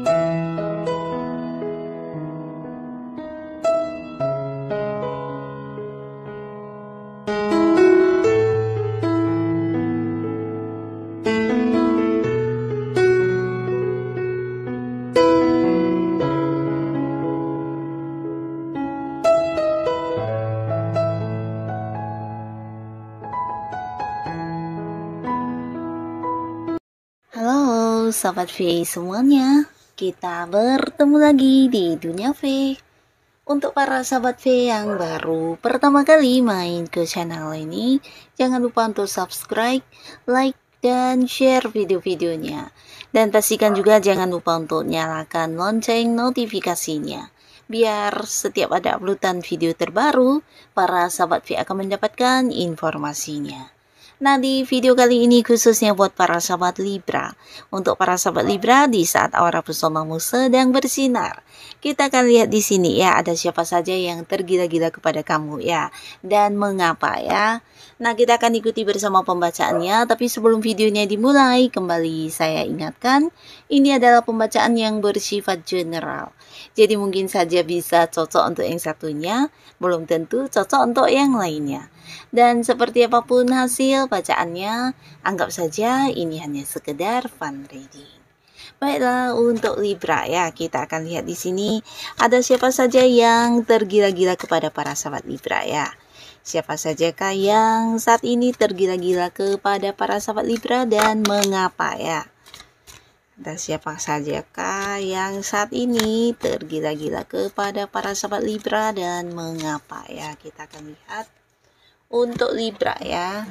Halo Sobat V semuanya, kita bertemu lagi di Dunia V. Untuk para Sobat V yang baru pertama kali main ke channel ini, jangan lupa untuk subscribe, like, dan share video-videonya. Dan pastikan juga jangan lupa untuk nyalakan lonceng notifikasinya, biar setiap ada uploadan video terbaru, para Sobat V akan mendapatkan informasinya. Nah, di video kali ini khususnya buat para sahabat Libra. Untuk para sahabat Libra, di saat aura pesomamu sedang bersinar, kita akan lihat di sini ya, ada siapa saja yang tergila-gila kepada kamu ya, dan mengapa ya. Nah, kita akan ikuti bersama pembacaannya, tapi sebelum videonya dimulai, kembali saya ingatkan, ini adalah pembacaan yang bersifat general. Jadi mungkin saja bisa cocok untuk yang satunya, belum tentu cocok untuk yang lainnya. Dan seperti apapun hasil bacaannya, anggap saja ini hanya sekedar fun reading. Baiklah, untuk Libra ya, kita akan lihat di sini ada siapa saja yang tergila-gila kepada para sahabat Libra ya. Siapa sajakah yang saat ini tergila-gila kepada para sahabat Libra dan mengapa ya? Dan siapa sajakah yang saat ini tergila-gila kepada para sahabat Libra dan mengapa ya? Kita akan lihat untuk Libra ya.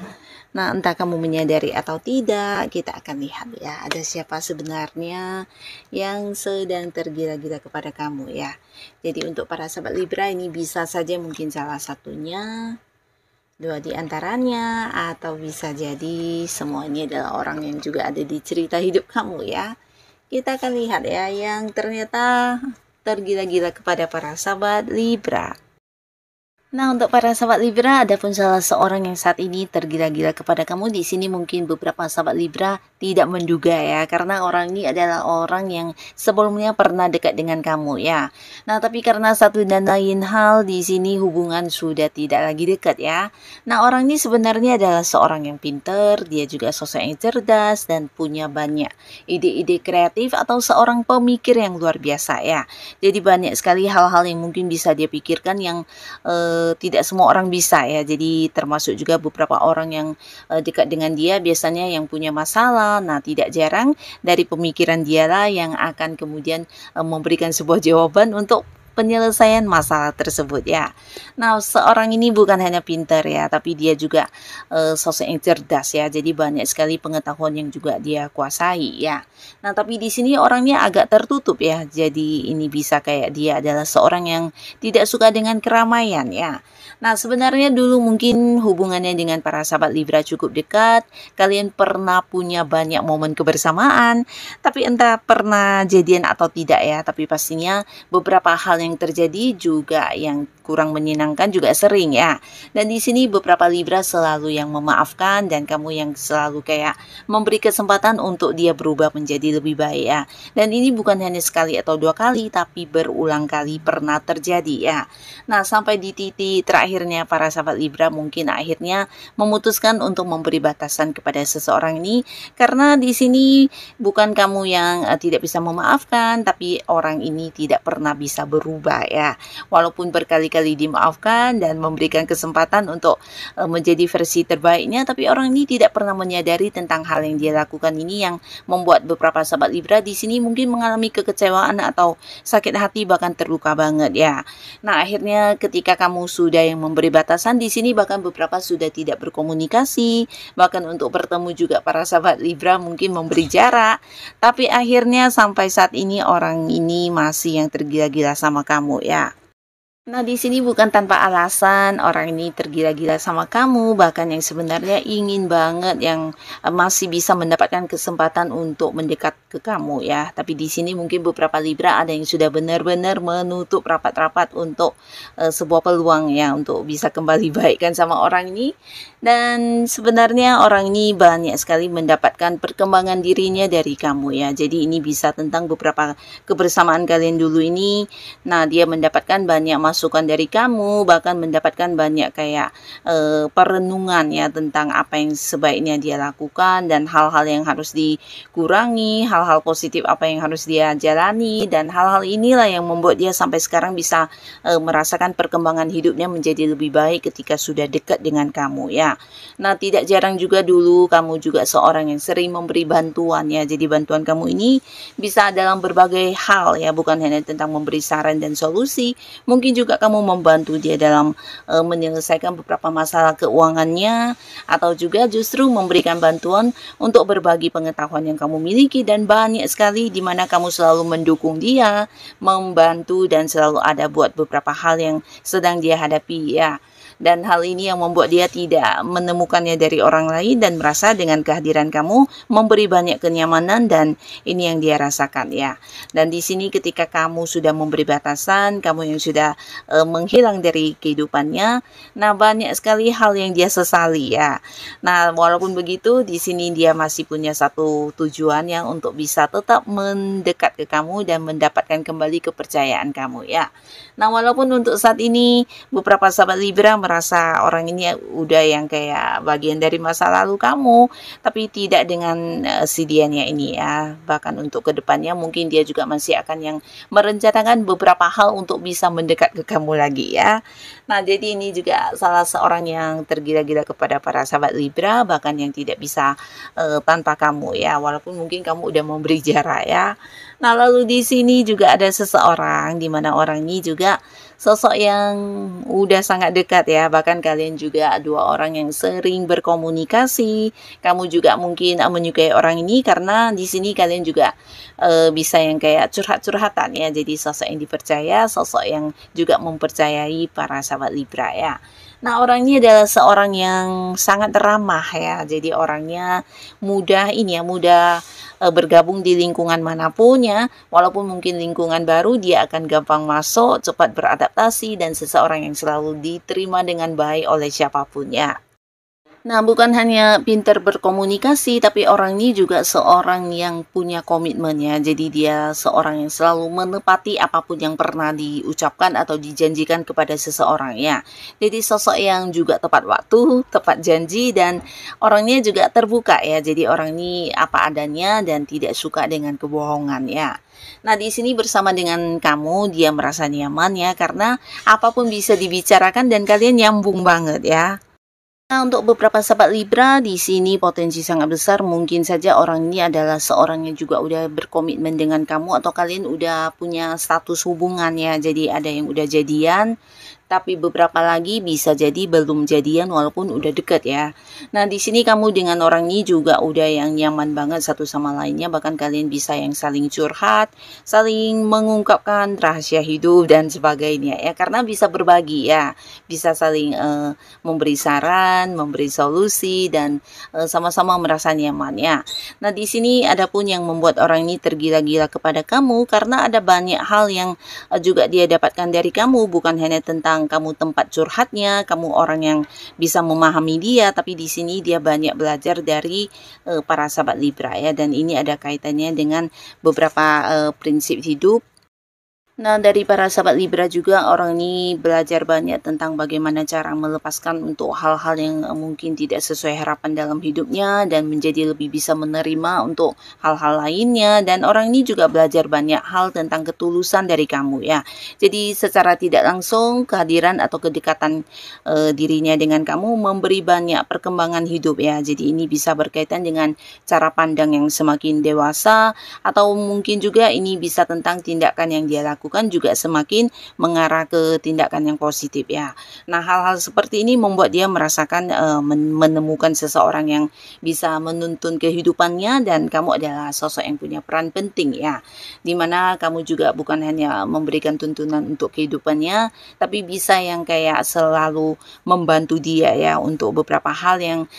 Nah, entah kamu menyadari atau tidak, kita akan lihat ya, ada siapa sebenarnya yang sedang tergila-gila kepada kamu ya. Jadi untuk para sahabat Libra ini bisa saja mungkin salah satunya, dua di antaranya, atau bisa jadi semuanya adalah orang yang juga ada di cerita hidup kamu ya. Kita akan lihat ya yang ternyata tergila-gila kepada para sahabat Libra. Nah, untuk para sahabat Libra, ada pun salah seorang yang saat ini tergila-gila kepada kamu. Di sini mungkin beberapa sahabat Libra tidak menduga ya, karena orang ini adalah orang yang sebelumnya pernah dekat dengan kamu ya. Nah, tapi karena satu dan lain hal di sini hubungan sudah tidak lagi dekat ya. Nah, orang ini sebenarnya adalah seorang yang pintar, dia juga sosok yang cerdas dan punya banyak ide-ide kreatif atau seorang pemikir yang luar biasa ya. Jadi banyak sekali hal-hal yang mungkin bisa dia pikirkan yang tidak semua orang bisa ya. Jadi termasuk juga beberapa orang yang dekat dengan dia biasanya yang punya masalah. Nah, tidak jarang dari pemikiran dialah yang akan kemudian memberikan sebuah jawaban untuk penyelesaian masalah tersebut ya. Nah, seorang ini bukan hanya pintar ya, tapi dia juga sosok yang cerdas ya. Jadi banyak sekali pengetahuan yang juga dia kuasai ya. Nah, tapi di sini orangnya agak tertutup ya. Jadi ini bisa kayak dia adalah seorang yang tidak suka dengan keramaian ya. Nah, sebenarnya dulu mungkin hubungannya dengan para sahabat Libra cukup dekat. Kalian pernah punya banyak momen kebersamaan, tapi entah pernah jadian atau tidak ya. Tapi pastinya beberapa hal yang terjadi juga yang kurang menyenangkan juga sering ya. Dan di sini beberapa Libra selalu yang memaafkan dan kamu yang selalu kayak memberi kesempatan untuk dia berubah menjadi lebih baik ya. Dan ini bukan hanya sekali atau dua kali, tapi berulang kali pernah terjadi ya. Nah, sampai di titik terakhirnya para sahabat Libra mungkin akhirnya memutuskan untuk memberi batasan kepada seseorang ini, karena di sini bukan kamu yang tidak bisa memaafkan, tapi orang ini tidak pernah bisa berubah ya. Walaupun berkali-kali dimaafkan dan memberikan kesempatan untuk menjadi versi terbaiknya, tapi orang ini tidak pernah menyadari tentang hal yang dia lakukan ini, yang membuat beberapa sahabat Libra di sini mungkin mengalami kekecewaan atau sakit hati, bahkan terluka banget ya. Nah, akhirnya ketika kamu sudah yang memberi batasan di sini, bahkan beberapa sudah tidak berkomunikasi, bahkan untuk bertemu juga para sahabat Libra mungkin memberi jarak, tapi akhirnya sampai saat ini orang ini masih yang tergila-gila sama kamu ya. Nah, di sini bukan tanpa alasan orang ini tergila-gila sama kamu, bahkan yang sebenarnya ingin banget yang masih bisa mendapatkan kesempatan untuk mendekat ke kamu ya. Tapi di sini mungkin beberapa Libra ada yang sudah benar-benar menutup rapat-rapat untuk sebuah peluang ya untuk bisa kembali baikkan sama orang ini. Dan sebenarnya orang ini banyak sekali mendapatkan perkembangan dirinya dari kamu ya. Jadi ini bisa tentang beberapa kebersamaan kalian dulu ini. Nah, dia mendapatkan banyak masukan dari kamu, bahkan mendapatkan banyak kayak perenungan ya tentang apa yang sebaiknya dia lakukan dan hal-hal yang harus dikurangi, hal-hal positif apa yang harus dia jalani, dan hal-hal inilah yang membuat dia sampai sekarang bisa merasakan perkembangan hidupnya menjadi lebih baik ketika sudah dekat dengan kamu ya. Nah, tidak jarang juga dulu kamu juga seorang yang sering memberi bantuan ya. Jadi bantuan kamu ini bisa dalam berbagai hal ya, bukan hanya tentang memberi saran dan solusi. Mungkin juga kamu membantu dia dalam menyelesaikan beberapa masalah keuangannya, atau juga justru memberikan bantuan untuk berbagi pengetahuan yang kamu miliki, dan banyak sekali di mana kamu selalu mendukung dia, membantu, dan selalu ada buat beberapa hal yang sedang dia hadapi ya. Dan hal ini yang membuat dia tidak menemukannya dari orang lain dan merasa dengan kehadiran kamu memberi banyak kenyamanan, dan ini yang dia rasakan ya. Dan di sini ketika kamu sudah memberi batasan, kamu yang sudah menghilang dari kehidupannya, nah banyak sekali hal yang dia sesali ya. Nah, walaupun begitu di sini dia masih punya satu tujuan yang untuk bisa tetap mendekat ke kamu dan mendapatkan kembali kepercayaan kamu ya. Nah, walaupun untuk saat ini beberapa sahabat Libra merasa orang ini udah yang kayak bagian dari masa lalu kamu, tapi tidak dengan si dianya ini ya. Bahkan untuk kedepannya mungkin dia juga masih akan yang merencanakan beberapa hal untuk bisa mendekat ke kamu lagi ya. Nah, jadi ini juga salah seorang yang tergila-gila kepada para sahabat Libra, bahkan yang tidak bisa tanpa kamu ya, walaupun mungkin kamu udah memberi jarak ya. Nah, lalu di sini juga ada seseorang di mana orang ini juga sosok yang udah sangat dekat ya, bahkan kalian juga dua orang yang sering berkomunikasi. Kamu juga mungkin menyukai orang ini karena di sini kalian juga bisa yang kayak curhat-curhatan ya. Jadi sosok yang dipercaya, sosok yang juga mempercayai para sahabat Libra ya. Nah, orang ini adalah seorang yang sangat ramah ya. Jadi orangnya mudah ini ya, mudah bergabung di lingkungan manapun ya. Walaupun mungkin lingkungan baru, dia akan gampang masuk, cepat beradaptasi, dan seseorang yang selalu diterima dengan baik oleh siapapun ya. Nah, bukan hanya pintar berkomunikasi, tapi orang ini juga seorang yang punya komitmen ya. Jadi dia seorang yang selalu menepati apapun yang pernah diucapkan atau dijanjikan kepada seseorang ya. Jadi sosok yang juga tepat waktu, tepat janji, dan orangnya juga terbuka ya. Jadi orang ini apa adanya dan tidak suka dengan kebohongan ya. Nah, di sini bersama dengan kamu dia merasa nyaman ya, karena apapun bisa dibicarakan dan kalian nyambung banget ya. Nah, untuk beberapa sahabat Libra di sini potensi sangat besar, mungkin saja orang ini adalah seorang yang juga udah berkomitmen dengan kamu, atau kalian udah punya status hubungan ya. Jadi ada yang udah jadian, tapi beberapa lagi bisa jadi belum jadian walaupun udah deket ya. Nah, di sini kamu dengan orang ini juga udah yang nyaman banget satu sama lainnya, bahkan kalian bisa yang saling curhat, saling mengungkapkan rahasia hidup dan sebagainya ya, karena bisa berbagi ya, bisa saling memberi saran, memberi solusi, dan sama-sama merasa nyaman ya. Nah, di sini ada pun yang membuat orang ini tergila-gila kepada kamu karena ada banyak hal yang juga dia dapatkan dari kamu, bukan hanya tentang kamu tempat curhatnya, kamu orang yang bisa memahami dia, tapi di sini dia banyak belajar dari para sahabat Libra ya, dan ini ada kaitannya dengan beberapa prinsip hidup. Nah, dari para sahabat Libra juga orang ini belajar banyak tentang bagaimana cara melepaskan untuk hal-hal yang mungkin tidak sesuai harapan dalam hidupnya, dan menjadi lebih bisa menerima untuk hal-hal lainnya. Dan orang ini juga belajar banyak hal tentang ketulusan dari kamu ya. Jadi secara tidak langsung kehadiran atau kedekatan dirinya dengan kamu memberi banyak perkembangan hidup ya. Jadi ini bisa berkaitan dengan cara pandang yang semakin dewasa, atau mungkin juga ini bisa tentang tindakan yang dia lakukan lakukan juga semakin mengarah ke tindakan yang positif ya. Nah, hal-hal seperti ini membuat dia merasakan menemukan seseorang yang bisa menuntun kehidupannya, dan kamu adalah sosok yang punya peran penting ya. Dimana kamu juga bukan hanya memberikan tuntunan untuk kehidupannya, tapi bisa yang kayak selalu membantu dia ya untuk beberapa hal yang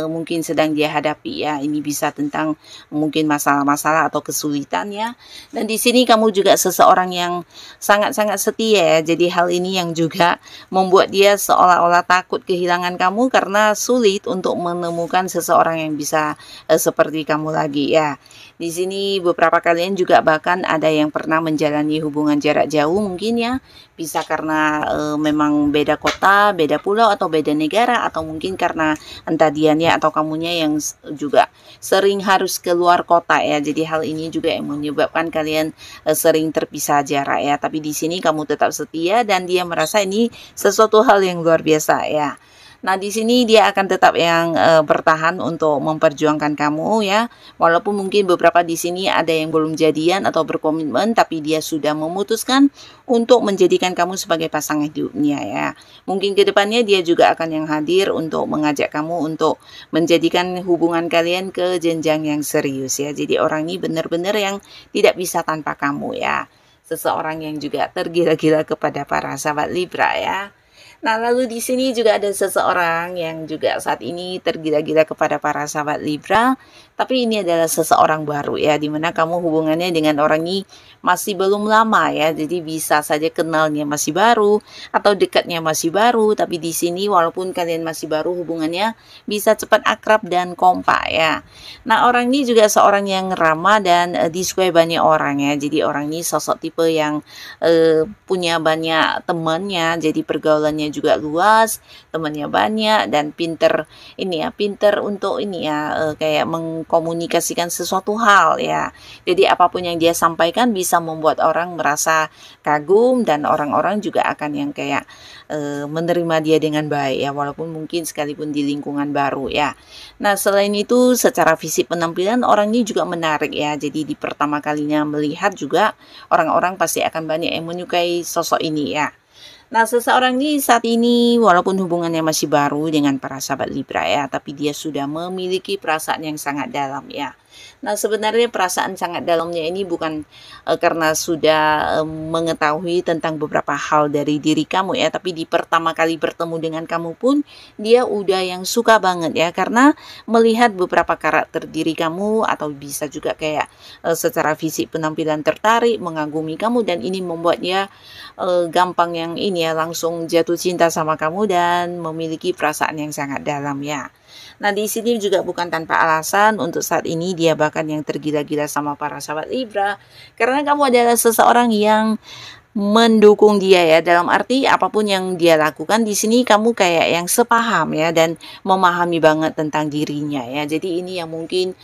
mungkin sedang dia hadapi ya. Ini bisa tentang mungkin masalah-masalah atau kesulitan ya. Dan di sini kamu juga seseorang yang sangat-sangat setia ya. Jadi hal ini yang juga membuat dia seolah-olah takut kehilangan kamu karena sulit untuk menemukan seseorang yang bisa seperti kamu lagi ya. Di sini beberapa kalian juga bahkan ada yang pernah menjalani hubungan jarak jauh mungkin ya. Bisa karena memang beda kota, beda pulau, atau beda negara, atau mungkin karena entah dianya atau kamunya yang juga sering harus keluar kota ya. Jadi hal ini juga yang menyebabkan kalian sering terpisah jarak ya. Tapi di sini kamu tetap setia dan dia merasa ini sesuatu hal yang luar biasa ya. Nah, di sini dia akan tetap yang bertahan untuk memperjuangkan kamu ya. Walaupun mungkin beberapa di sini ada yang belum jadian atau berkomitmen, tapi dia sudah memutuskan untuk menjadikan kamu sebagai pasangan hidupnya ya. Mungkin ke depannya dia juga akan yang hadir untuk mengajak kamu untuk menjadikan hubungan kalian ke jenjang yang serius ya. Jadi orang ini benar-benar yang tidak bisa tanpa kamu ya. Seseorang yang juga tergila-gila kepada para sahabat Libra ya. Nah, lalu di sini juga ada seseorang yang juga saat ini tergila-gila kepada para sahabat Libra, tapi ini adalah seseorang baru ya, dimana kamu hubungannya dengan orang ini masih belum lama ya, jadi bisa saja kenalnya masih baru atau dekatnya masih baru, tapi di sini walaupun kalian masih baru hubungannya bisa cepat akrab dan kompak ya. Nah, orang ini juga seorang yang ramah dan disukai banyak orang ya, jadi orang ini sosok tipe yang punya banyak temannya, jadi pergaulannya juga luas, temannya banyak, dan pinter ini ya, pinter untuk ini ya, kayak mengkomunikasikan sesuatu hal ya. Jadi apapun yang dia sampaikan bisa membuat orang merasa kagum, dan orang-orang juga akan yang kayak menerima dia dengan baik ya, walaupun mungkin sekalipun di lingkungan baru ya. Nah, selain itu secara fisik penampilan orang ini juga menarik ya. Jadi di pertama kalinya melihat juga orang-orang pasti akan banyak yang menyukai sosok ini ya. Nah, seseorang ini saat ini walaupun hubungannya masih baru dengan para sahabat Libra ya, tapi dia sudah memiliki perasaan yang sangat dalam ya. Nah, sebenarnya perasaan sangat dalamnya ini bukan karena sudah mengetahui tentang beberapa hal dari diri kamu ya, tapi di pertama kali bertemu dengan kamu pun dia udah yang suka banget ya, karena melihat beberapa karakter diri kamu, atau bisa juga kayak secara fisik penampilan tertarik, mengagumi kamu, dan ini membuat dia gampang yang ini ya, langsung jatuh cinta sama kamu dan memiliki perasaan yang sangat dalam ya. Nah, di sini juga bukan tanpa alasan untuk saat ini dia bahkan yang tergila-gila sama para sahabat Libra, karena kamu adalah seseorang yang mendukung dia ya, dalam arti apapun yang dia lakukan di sini kamu kayak yang sepaham ya, dan memahami banget tentang dirinya ya. Jadi ini yang mungkin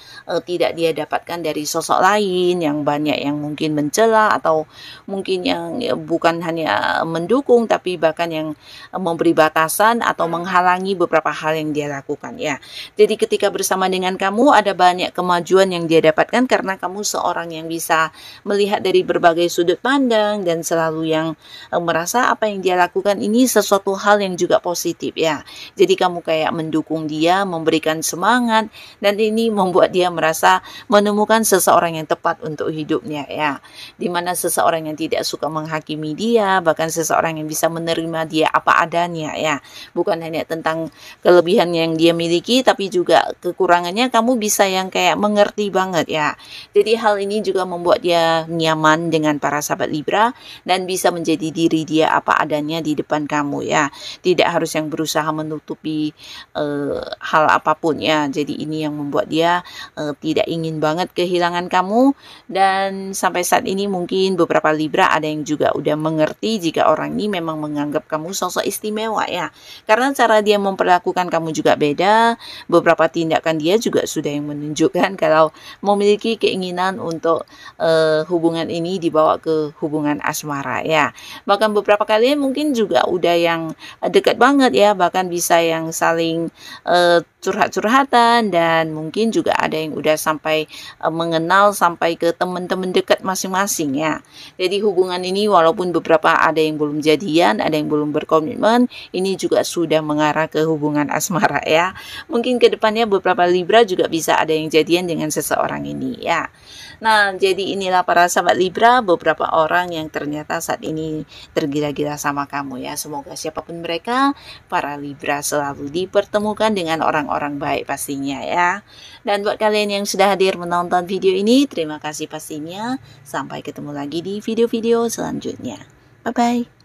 tidak dia dapatkan dari sosok lain yang banyak yang mungkin mencela, atau mungkin yang bukan hanya mendukung tapi bahkan yang memberi batasan atau menghalangi beberapa hal yang dia lakukan ya. Jadi ketika bersama dengan kamu ada banyak kemajuan yang dia dapatkan, karena kamu seorang yang bisa melihat dari berbagai sudut pandang dan selalu yang merasa apa yang dia lakukan ini sesuatu hal yang juga positif ya. Jadi kamu kayak mendukung dia, memberikan semangat, dan ini membuat dia merasa menemukan seseorang yang tepat untuk hidupnya ya. Dimana seseorang yang tidak suka menghakimi dia, bahkan seseorang yang bisa menerima dia apa adanya ya. Bukan hanya tentang kelebihan yang dia miliki, tapi juga kekurangannya kamu bisa yang kayak mengerti banget ya. Jadi hal ini juga membuat dia nyaman dengan para sahabat Libra, dan bisa menjadi diri dia apa adanya di depan kamu ya. Tidak harus yang berusaha menutupi hal apapun ya. Jadi ini yang membuat dia tidak ingin banget kehilangan kamu, dan sampai saat ini mungkin beberapa Libra ada yang juga udah mengerti jika orang ini memang menganggap kamu sosok istimewa ya. Karena cara dia memperlakukan kamu juga beda. Beberapa tindakan dia juga sudah yang menunjukkan kalau memiliki keinginan untuk hubungan ini dibawa ke hubungan asmara ya. Bahkan beberapa kalian mungkin juga udah yang dekat banget ya, bahkan bisa yang saling curhat-curhatan, dan mungkin juga ada yang udah sampai mengenal sampai ke teman-teman dekat masing-masing ya. Jadi hubungan ini walaupun beberapa ada yang belum jadian, ada yang belum berkomitmen, ini juga sudah mengarah ke hubungan asmara ya. Mungkin kedepannya beberapa Libra juga bisa ada yang jadian dengan seseorang ini ya. Nah, jadi inilah para sahabat Libra, beberapa orang yang ternyata saat ini tergila-gila sama kamu ya. Semoga siapapun mereka, para Libra selalu dipertemukan dengan orang-orang baik pastinya ya. Dan buat kalian yang sudah hadir menonton video ini, terima kasih pastinya. Sampai ketemu lagi di video-video selanjutnya. Bye-bye.